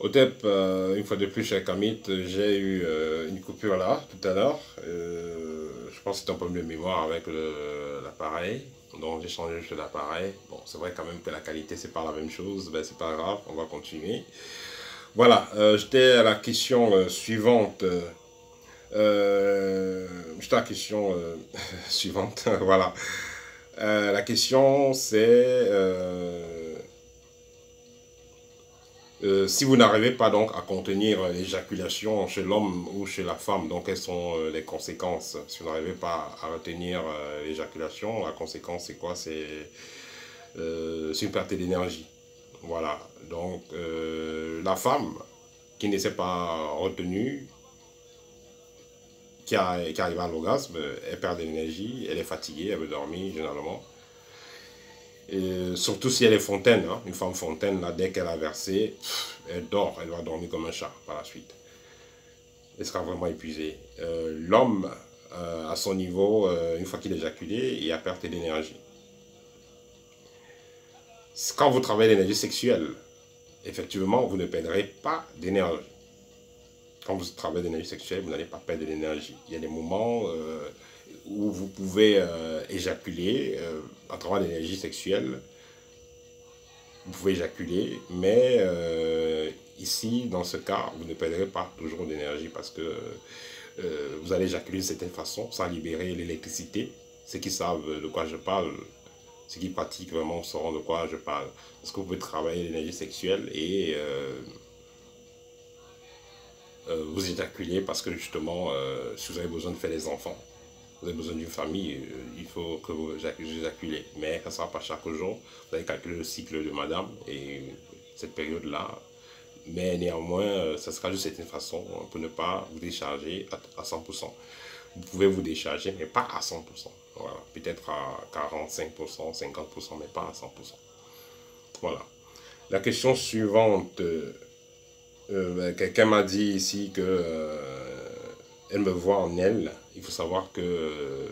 Otep, une fois de plus, cher Kamit, j'ai eu une coupure là, tout à l'heure. Je pense que c'est un problème de mémoire avec l'appareil. Donc j'ai changé juste l'appareil. Bon, c'est vrai quand même que la qualité, c'est pas la même chose. Ben, c'est pas grave, on va continuer. Voilà, j'étais à la question suivante. J'étais à la question suivante, voilà. La question, c'est... si vous n'arrivez pas donc à contenir l'éjaculation chez l'homme ou chez la femme, donc quelles sont les conséquences? Si vous n'arrivez pas à retenir l'éjaculation, la conséquence c'est quoi? C'est une perte d'énergie. Voilà. Donc la femme qui ne s'est pas retenue, qui arrive à l'orgasme, elle perd de l'énergie, elle est fatiguée, elle veut dormir généralement. Et surtout si elle est fontaine, hein, une femme fontaine, là, dès qu'elle a versé, elle dort, elle va dormir comme un chat par la suite. Elle sera vraiment épuisée. L'homme, à son niveau, une fois qu'il est éjaculé, il a perte d'énergie. Quand vous travaillez l'énergie sexuelle, effectivement, vous ne perdrez pas d'énergie. Quand vous travaillez l'énergie sexuelle, vous n'allez pas perdre de l'énergie. Il y a des moments où vous pouvez éjaculer à travers l'énergie sexuelle. Vous pouvez éjaculer, mais ici, dans ce cas, vous ne perdrez pas toujours d'énergie parce que vous allez éjaculer d'une certaine façon sans libérer l'électricité. Ceux qui savent de quoi je parle, ceux qui pratiquent vraiment sauront de quoi je parle. Parce que vous pouvez travailler l'énergie sexuelle et vous éjaculer parce que justement, si vous avez besoin de faire des enfants, vous avez besoin d'une famille, il faut que vous éjaculez. Mais ça ne sera pas chaque jour. Vous allez calculer le cycle de madame et cette période-là. Mais néanmoins, ça sera de certaine façon pour ne pas vous décharger à 100%. Vous pouvez vous décharger, mais pas à 100%. Voilà. Peut-être à 45%, 50%, mais pas à 100%. Voilà. La question suivante, quelqu'un m'a dit ici que elle me voit en elle. Il faut savoir que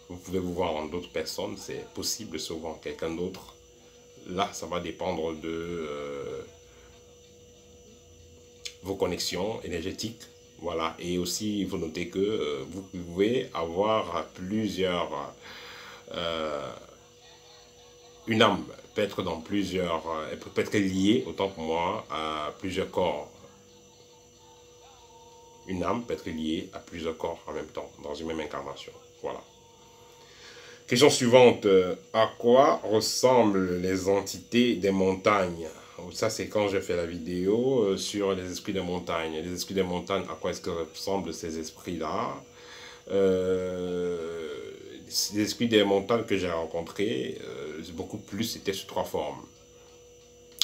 vous pouvez vous voir en d'autres personnes, c'est possible de se voir en quelqu'un d'autre. Là, ça va dépendre de vos connexions énergétiques. Voilà. Et aussi, il faut noter que vous pouvez avoir plusieurs... une âme peut être dans plusieurs... elle peut être liée, autant pour moi, à plusieurs corps. Une âme peut être liée à plusieurs corps en même temps, dans une même incarnation. Voilà. Question suivante. À quoi ressemblent les entités des montagnes? Ça, c'est quand j'ai fait la vidéo sur les esprits des montagnes. Les esprits des montagnes, à quoi est-ce que ressemblent ces esprits-là? Les esprits des montagnes que j'ai rencontrés, beaucoup plus, c'était sous trois formes.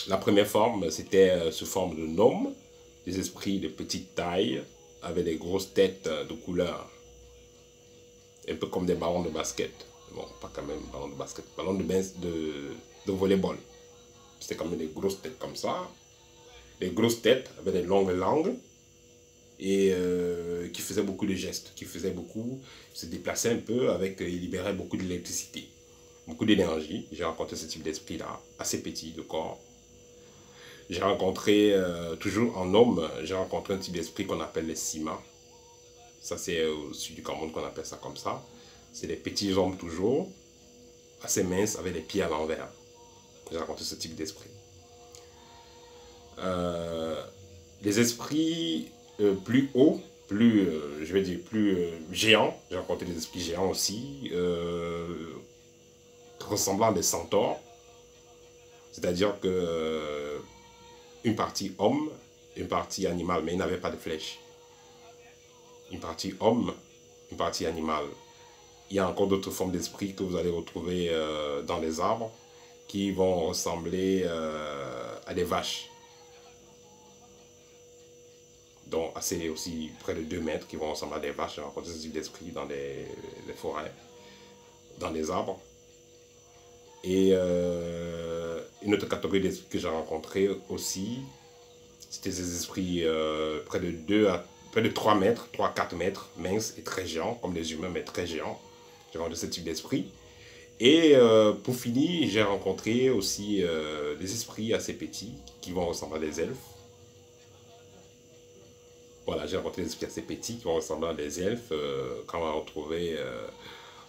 La première forme, c'était sous forme de gnomes, des esprits de petite taille, avec des grosses têtes de couleur, un peu comme des ballons de basket. Bon, pas quand même ballon de basket, ballon de volleyball. C'était quand même des grosses têtes comme ça. Des grosses têtes avec des longues langues. Et qui faisaient beaucoup de gestes, qui faisaient beaucoup, se déplaçaient un peu avec, ils libéraient beaucoup d'électricité, beaucoup d'énergie. J'ai rencontré ce type d'esprit-là, assez petit de corps. J'ai rencontré, toujours en homme, j'ai rencontré un type d'esprit qu'on appelle les Sima. Ça, c'est au sud du Cameroun qu'on appelle ça comme ça. C'est des petits hommes toujours, assez minces, avec les pieds à l'envers. J'ai rencontré ce type d'esprit. Les esprits plus hauts, plus, je vais dire, plus géants, j'ai rencontré des esprits géants aussi, ressemblant à des centaures. C'est-à-dire que une partie homme, une partie animale, mais ils n'avaient pas de flèche. Une partie homme, une partie animale. Il y a encore d'autres formes d'esprit que vous allez retrouver dans les arbres qui vont ressembler à des vaches. Donc assez aussi près de 2 mètres qui vont ressembler à des vaches. J'ai rencontré ce type d'esprit dans des forêts, dans des arbres. Et une autre catégorie d'esprits que j'ai rencontré aussi, c'était des esprits près de 3 mètres, 3-4 mètres, minces et très géants, comme les humains, mais très géants. J'ai rencontré ce type d'esprit. Et pour finir, j'ai rencontré aussi des esprits assez petits qui vont ressembler à des elfes. Voilà, j'ai rencontré des esprits assez petits qui vont ressembler à des elfes, qu'on va retrouver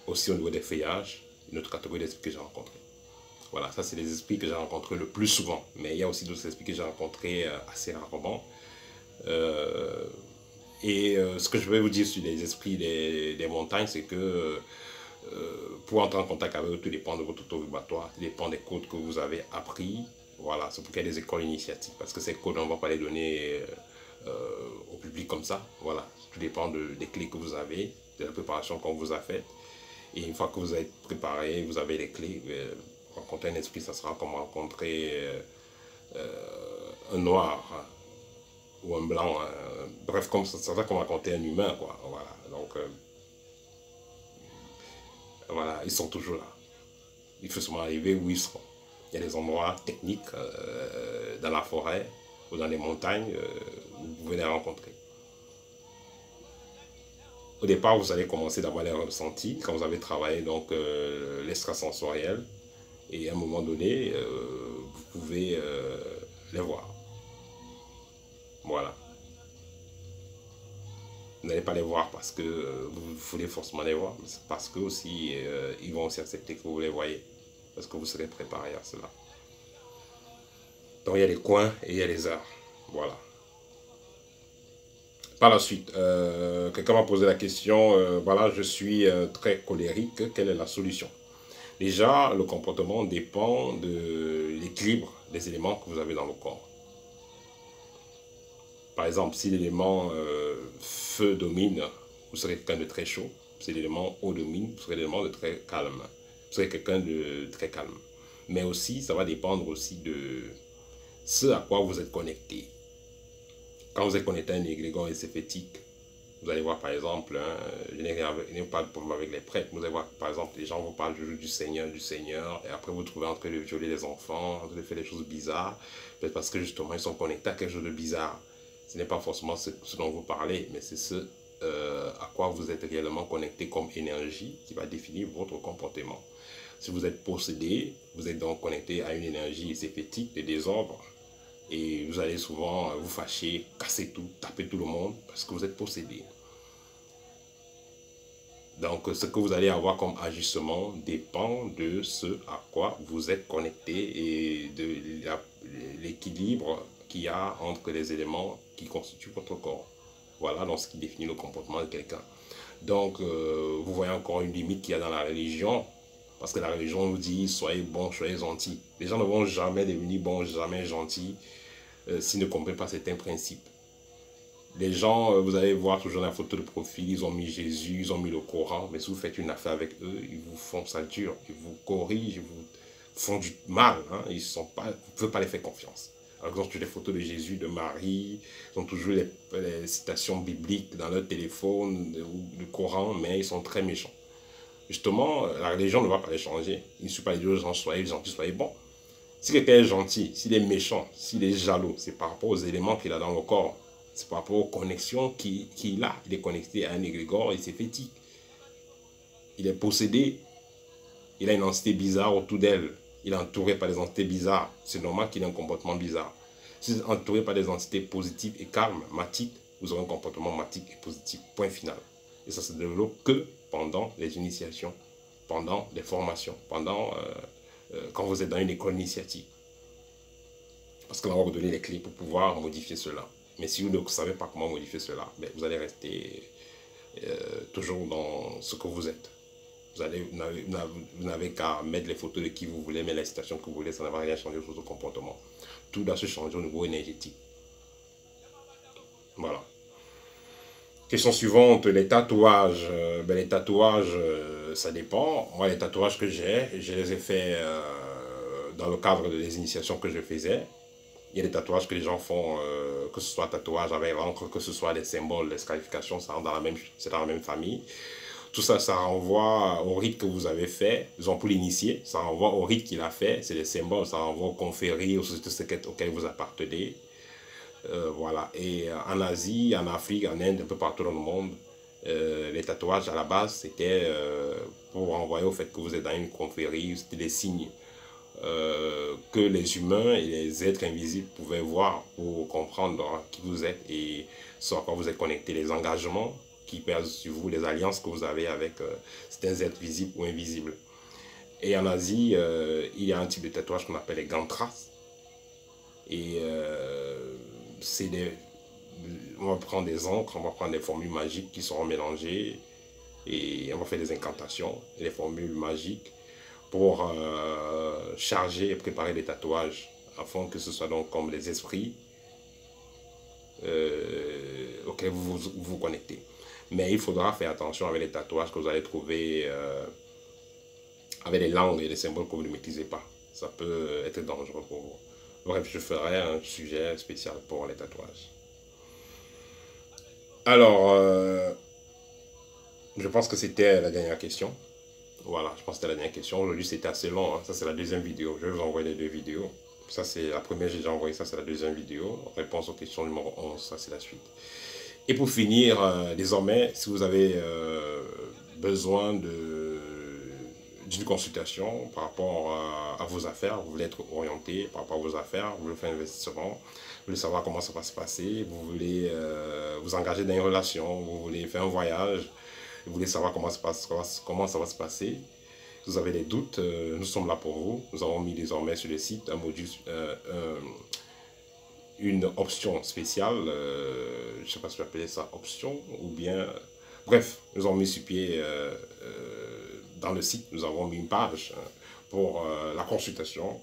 aussi au niveau des feuillages, une autre catégorie d'esprits que j'ai rencontrés. Voilà, ça c'est les esprits que j'ai rencontrés le plus souvent. Mais il y a aussi d'autres esprits que j'ai rencontrés assez rarement. Euh, ce que je vais vous dire sur les esprits des montagnes, c'est que pour entrer en contact avec eux, tout dépend de votre taux vibratoire, tout dépend des codes que vous avez appris. Voilà, c'est pourquoi il y a des écoles initiatiques, parce que ces codes, on ne va pas les donner au public comme ça. Voilà, tout dépend des clés que vous avez, de la préparation qu'on vous a faite. Et une fois que vous êtes préparé, vous avez les clés, rencontrer un esprit, ça sera comme rencontrer un noir, hein, ou un blanc. Bref, comme ça sera comme rencontrer un humain, quoi. Voilà, donc voilà, ils sont toujours là. Il faut seulement arriver où ils seront. Il y a des endroits techniques dans la forêt ou dans les montagnes où vous pouvez les rencontrer. Au départ, vous allez commencer d'avoir les ressentis quand vous avez travaillé donc l'extrasensoriel. Et à un moment donné, vous pouvez les voir. Voilà. Vous n'allez pas les voir parce que vous voulez forcément les voir, mais c'est parce que aussi ils vont aussi accepter que vous les voyez. Parce que vous serez préparé à cela. Donc il y a les coins et il y a les heures. Voilà. Par la suite, quelqu'un m'a posé la question, voilà, je suis très colérique, quelle est la solution? Déjà, le comportement dépend de l'équilibre des éléments que vous avez dans le corps. Par exemple, si l'élément feu domine, vous serez quelqu'un de très chaud. Si l'élément eau domine, vous serez l'élément de très calme. Vous serez quelqu'un de très calme. Mais aussi, ça va dépendre aussi de ce à quoi vous êtes connecté. Quand vous êtes connecté à un égrégore écéphétique, vous allez voir par exemple, hein, je n'ai pas de problème avec les prêtres, vous allez voir par exemple, les gens vous parlent du Seigneur, et après vous trouvez en train de violer les enfants, en train de faire des choses bizarres, peut-être parce que justement ils sont connectés à quelque chose de bizarre. Ce n'est pas forcément ce dont vous parlez, mais c'est ce à quoi vous êtes réellement connecté comme énergie qui va définir votre comportement. Si vous êtes possédé, vous êtes donc connecté à une énergie écephétique de désordre, et vous allez souvent vous fâcher, casser tout, taper tout le monde parce que vous êtes possédé. Donc ce que vous allez avoir comme ajustement dépend de ce à quoi vous êtes connecté et de l'équilibre qu'il y a entre les éléments qui constituent votre corps. Voilà donc ce qui définit le comportement de quelqu'un. Donc vous voyez encore une limite qu'il y a dans la religion. Parce que la religion nous dit soyez bons, soyez gentils. Les gens ne vont jamais devenir bons, jamais gentils s'ils ne comprennent pas certains principes. Les gens, vous allez voir toujours la photo de profil, ils ont mis Jésus, ils ont mis le Coran, mais si vous faites une affaire avec eux, ils vous font ça dur, ils vous corrigent, ils vous font du mal. Hein, ils sont pas, vous ne pouvez pas les faire confiance. Alors, ils ont toujours des photos de Jésus, de Marie, ils ont toujours les citations bibliques dans leur téléphone, ou le Coran, mais ils sont très méchants. Justement, la religion ne va pas les changer. Il ne suffit pas de dire aux gens soyez gentils, soyez bons. Si quelqu'un est gentil, s'il est méchant, s'il est jaloux, c'est par rapport aux éléments qu'il a dans le corps. C'est par rapport aux connexions qu'il a. Il est connecté à un égrégore et c'est fétique. Il est possédé. Il a une entité bizarre autour d'elle. Il est entouré par des entités bizarres. C'est normal qu'il ait un comportement bizarre. Si vous êtes entouré par des entités positives et calmes, matiques, vous aurez un comportement matique et positif. Point final. Et ça se développe que pendant les initiations, pendant les formations, pendant quand vous êtes dans une école initiatique. Parce qu'on va vous donner les clés pour pouvoir modifier cela. Mais si vous ne savez pas comment modifier cela, ben vous allez rester toujours dans ce que vous êtes. Vous n'avez qu'à mettre les photos de qui vous voulez, mettre la situation que vous voulez, ça ne va rien changer sur votre comportement. Tout doit se changer au niveau énergétique. Voilà. Question suivante, les tatouages. Les tatouages, ça dépend. Moi, les tatouages que je les ai faits dans le cadre des initiations que je faisais. Il y a des tatouages que les gens font, que ce soit tatouage avec l'encre, que ce soit des symboles, des scarifications, ça rentre c'est dans la même famille. Tout ça, ça renvoie au rite que vous avez fait. Disons pour l'initier, ça renvoie au rite qu'il a fait. C'est des symboles, ça renvoie aux confréries, aux sociétés secrètes auxquelles vous appartenez. Voilà. Et en Asie, en Afrique, en Inde, un peu partout dans le monde, Les tatouages, à la base, c'était pour renvoyer au fait que vous êtes dans une confrérie, c'était des signes que les humains et les êtres invisibles pouvaient voir pour comprendre qui vous êtes et sur quoi vous êtes connecté, les engagements qui pèsent sur vous, les alliances que vous avez avec certains êtres visibles ou invisibles. Et en Asie, il y a un type de tatouage qu'on appelle les gantras. Et c'est des, on va prendre des encres, on va prendre des formules magiques qui seront mélangées et on va faire des incantations, des formules magiques pour charger et préparer les tatouages afin que ce soit donc comme les esprits auxquels vous connectez. Mais il faudra faire attention avec les tatouages que vous allez trouver avec les langues et les symboles que vous ne maîtrisez pas. Ça peut être dangereux pour vous. Bref, je ferai un sujet spécial pour les tatouages. Alors, je pense que c'était la dernière question. Voilà, je pense que c'était la dernière question. Aujourd'hui, c'était assez long, hein. Ça, c'est la deuxième vidéo. Je vais vous envoyer les deux vidéos. Ça, c'est la première, j'ai déjà envoyé. Ça, c'est la deuxième vidéo. Réponse aux questions numéro 11. Ça, c'est la suite. Et pour finir, désormais, si vous avez besoin d'une consultation par rapport à vos affaires, vous voulez être orienté par rapport à vos affaires, vous voulez faire un investissement, vous voulez savoir comment ça va se passer, vous voulez vous engager dans une relation, vous voulez faire un voyage, vous voulez savoir comment ça va se passer, si vous avez des doutes, nous sommes là pour vous. Nous avons mis désormais sur le site un module, une option spéciale, je ne sais pas si je vais appeler ça option ou bien... Bref, nous avons mis sur pied dans le site, nous avons mis une page pour la consultation.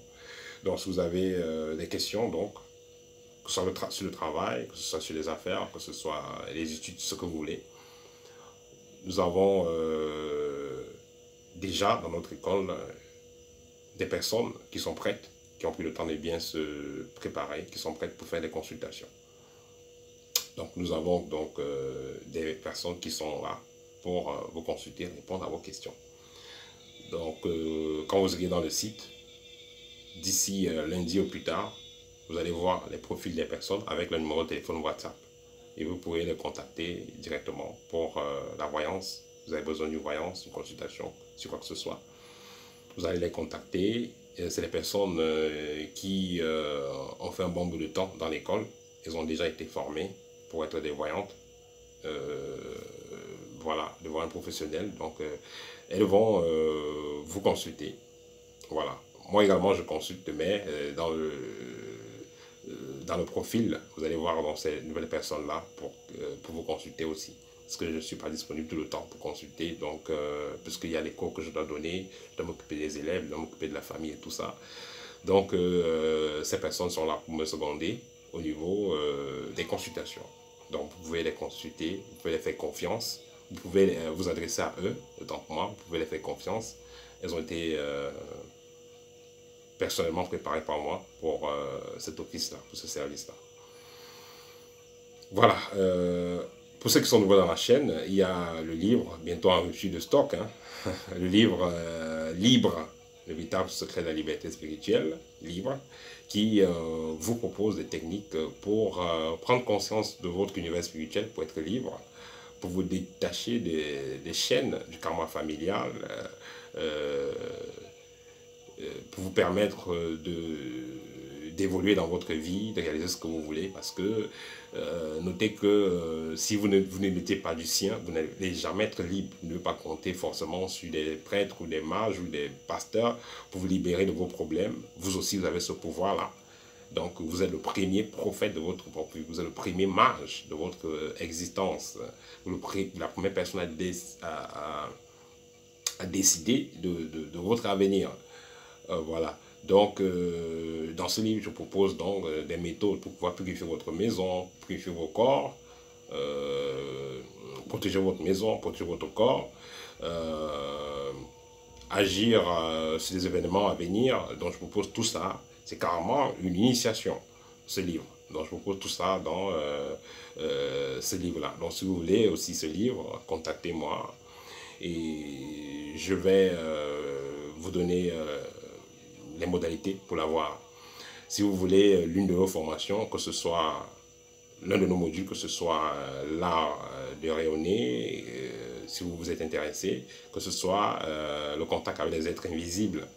Donc, si vous avez des questions, donc, que ce soit sur le travail, que ce soit sur les affaires, que ce soit les études, ce que vous voulez, nous avons déjà dans notre école des personnes qui sont prêtes, qui ont pris le temps de bien se préparer, qui sont prêtes pour faire des consultations. Donc nous avons donc des personnes qui sont là pour vous consulter, répondre à vos questions. Donc quand vous irez dans le site, d'ici lundi au plus tard, vous allez voir les profils des personnes avec le numéro de téléphone WhatsApp. Et vous pourrez les contacter directement pour la voyance. Vous avez besoin d'une voyance, d'une consultation, sur quoi que ce soit. Vous allez les contacter. C'est les personnes qui ont fait un bon bout de temps dans l'école. Elles ont déjà été formées pour être des voyantes. Voilà, devant un professionnel. Donc, elles vont vous consulter. Voilà. Moi également, je consulte, mais dans le profil, vous allez voir dans ces nouvelles personnes-là pour vous consulter aussi. Parce que je ne suis pas disponible tout le temps pour consulter. Donc, puisqu'il y a les cours que je dois donner, je dois m'occuper des élèves, je dois m'occuper de la famille et tout ça. Donc, ces personnes sont là pour me seconder au niveau des consultations. Donc, vous pouvez les consulter, vous pouvez les faire confiance. Vous pouvez vous adresser à eux, autant que moi, vous pouvez les faire confiance. Elles ont été personnellement préparées par moi pour cet office-là, pour ce service-là. Voilà. Pour ceux qui sont nouveaux dans la chaîne, il y a le livre, bientôt en rupture de stock, hein, le livre Libre, le véritable secret de la liberté spirituelle, libre, qui vous propose des techniques pour prendre conscience de votre univers spirituel, pour être libre, pour vous détacher des chaînes du karma familial, pour vous permettre d'évoluer dans votre vie, de réaliser ce que vous voulez, parce que notez que si vous n'émettez pas du sien, vous n'allez jamais être libre. Ne devez pas compter forcément sur des prêtres ou des mages ou des pasteurs pour vous libérer de vos problèmes. Vous aussi, vous avez ce pouvoir-là. Donc, vous êtes le premier prophète de votre propre vie. Vous êtes le premier mage de votre existence. La première personne à décider de votre avenir. Voilà. Donc, dans ce livre, je propose donc des méthodes pour pouvoir purifier votre maison, purifier vos corps, protéger votre maison, protéger votre corps, agir sur les événements à venir. Donc, je propose tout ça. C'est carrément une initiation, ce livre. Donc, je propose tout ça dans ce livre-là. Donc, si vous voulez aussi ce livre, contactez-moi et je vais vous donner les modalités pour l'avoir. Si vous voulez l'une de vos formations, que ce soit l'un de nos modules, que ce soit l'art de rayonner, si vous vous êtes intéressé, que ce soit le contact avec les êtres invisibles,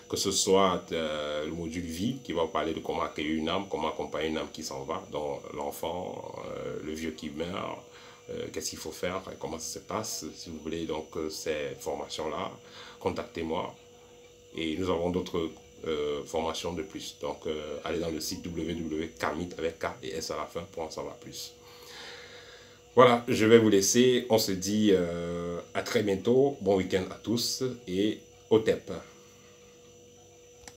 que ce soit le module vie qui va vous parler de comment accueillir une âme, comment accompagner une âme qui s'en va, donc l'enfant, le vieux qui meurt, qu'est-ce qu'il faut faire, comment ça se passe. Si vous voulez donc ces formations-là, contactez-moi. Et nous avons d'autres formations de plus. Donc allez dans le site www.karmit avec K et S à la fin pour en savoir plus. Voilà, je vais vous laisser. On se dit à très bientôt. Bon week-end à tous et au TEP.